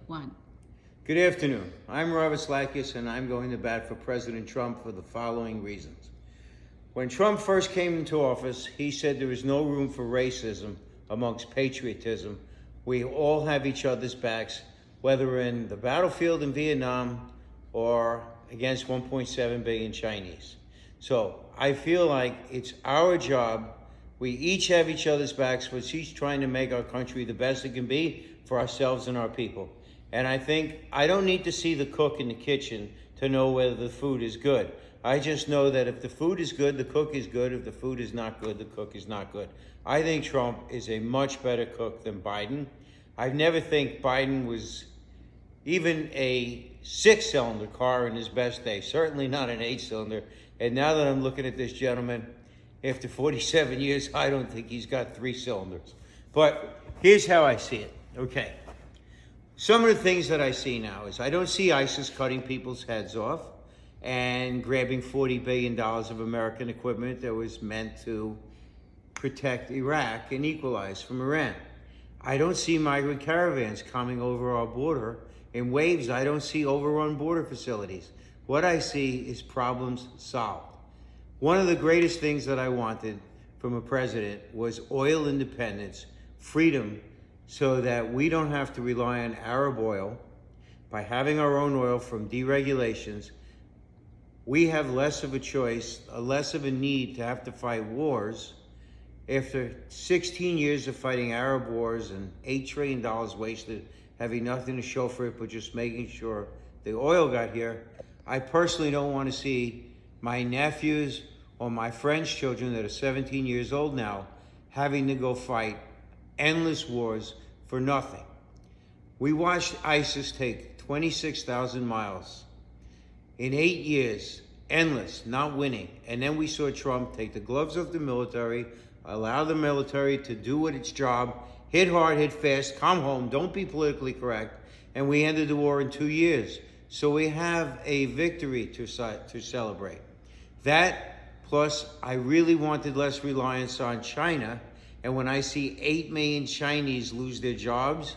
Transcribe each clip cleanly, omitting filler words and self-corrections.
1. Good afternoon. I'm Robert Zlatkiss, and I'm going to bat for President Trump for the following reasons. When Trump first came into office, he said there is no room for racism amongst patriotism. We all have each other's backs, whether in the battlefield in Vietnam or against 1.7 billion Chinese. So I feel like it's our job. We each have each other's backs, but each trying to make our country the best it can be for ourselves and our people. And I think I don't need to see the cook in the kitchen to know whether the food is good. I just know that if the food is good, the cook is good. If the food is not good, the cook is not good. I think Trump is a much better cook than Biden. I never think Biden was even a 6-cylinder car in his best day, certainly not an 8-cylinder. And now that I'm looking at this gentleman, after 47 years, I don't think he's got 3 cylinders. But here's how I see it, okay? Some of the things that I see now is I don't see ISIS cutting people's heads off and grabbing $40 billion of American equipment that was meant to protect Iraq and equalize from Iran. I don't see migrant caravans coming over our border in waves. I don't see overrun border facilities. What I see is problems solved. One of the greatest things that I wanted from a president was oil independence, freedom, so that we don't have to rely on Arab oil. By having our own oil from deregulations, we have less of a choice, less of a need to have to fight wars. After 16 years of fighting Arab wars and $8 trillion wasted, having nothing to show for it but just making sure the oil got here, I personally don't want to see my nephews or my friends' children that are 17 years old now having to go fight endless wars for nothing. We watched ISIS take 26,000 miles in 8 years, endless, not winning. And then we saw Trump take the gloves off the military, allow the military to do its job, hit hard, hit fast, come home, don't be politically correct, and we ended the war in 2 years. So we have a victory to celebrate. That, plus I really wanted less reliance on China, and when I see 8 million Chinese lose their jobs,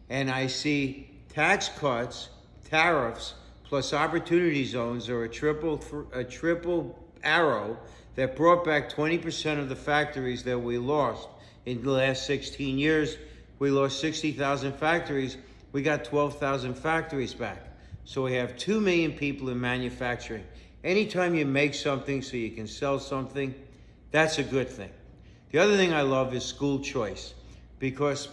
and I see tax cuts, tariffs, plus opportunity zones are a triple arrow that brought back 20% of the factories that we lost in the last 16 years. We lost 60,000 factories. We got 12,000 factories back. So we have 2 million people in manufacturing. Anytime you make something so you can sell something, that's a good thing. The other thing I love is school choice, because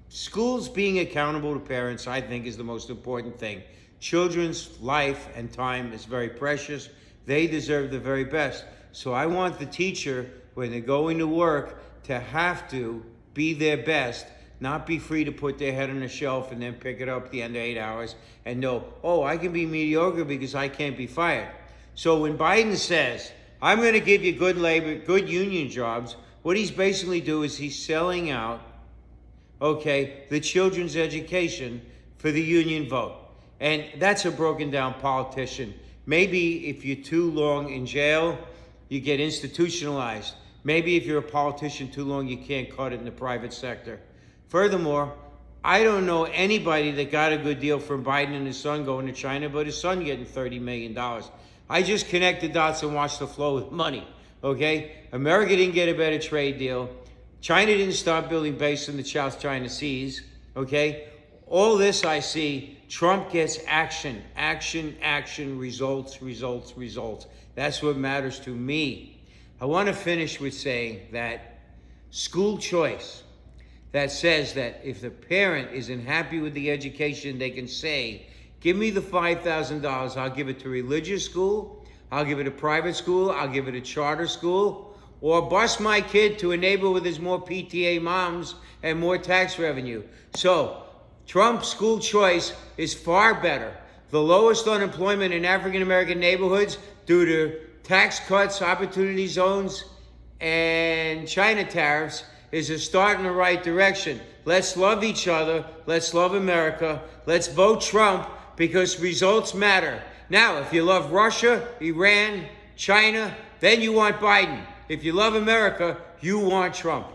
schools being accountable to parents, I think, is the most important thing. Children's life and time is very precious. They deserve the very best. So I want the teacher, when they're going to work, to have to be their best, not be free to put their head on a shelf and then pick it up at the end of 8 hours and know, oh, I can be mediocre because I can't be fired. So when Biden says, I'm going to give you good labor, good union jobs, what he's basically doing is he's selling out, okay, the children's education for the union vote. And that's a broken down politician. Maybe if you're too long in jail, you get institutionalized. Maybe if you're a politician too long, you can't cut it in the private sector. Furthermore, I don't know anybody that got a good deal from Biden and his son going to China, but his son getting $30 million. I just connect the dots and watch the flow of money, okay? America didn't get a better trade deal. China didn't start building bases in the South China Seas, okay? All this I see, Trump gets action, action, action, results, results, results. That's what matters to me. I want to finish with saying that school choice, that says that if the parent isn't happy with the education, they can say, give me the $5,000, I'll give it to religious school, I'll give it to private school, I'll give it to charter school, or bus my kid to a neighbor where there's more PTA moms and more tax revenue. So Trump's school choice is far better. The lowest unemployment in African-American neighborhoods due to tax cuts, opportunity zones, and China tariffs is a start in the right direction. Let's love each other. Let's love America. Let's vote Trump because results matter. Now, if you love Russia, Iran, China, then you want Biden. If you love America, you want Trump.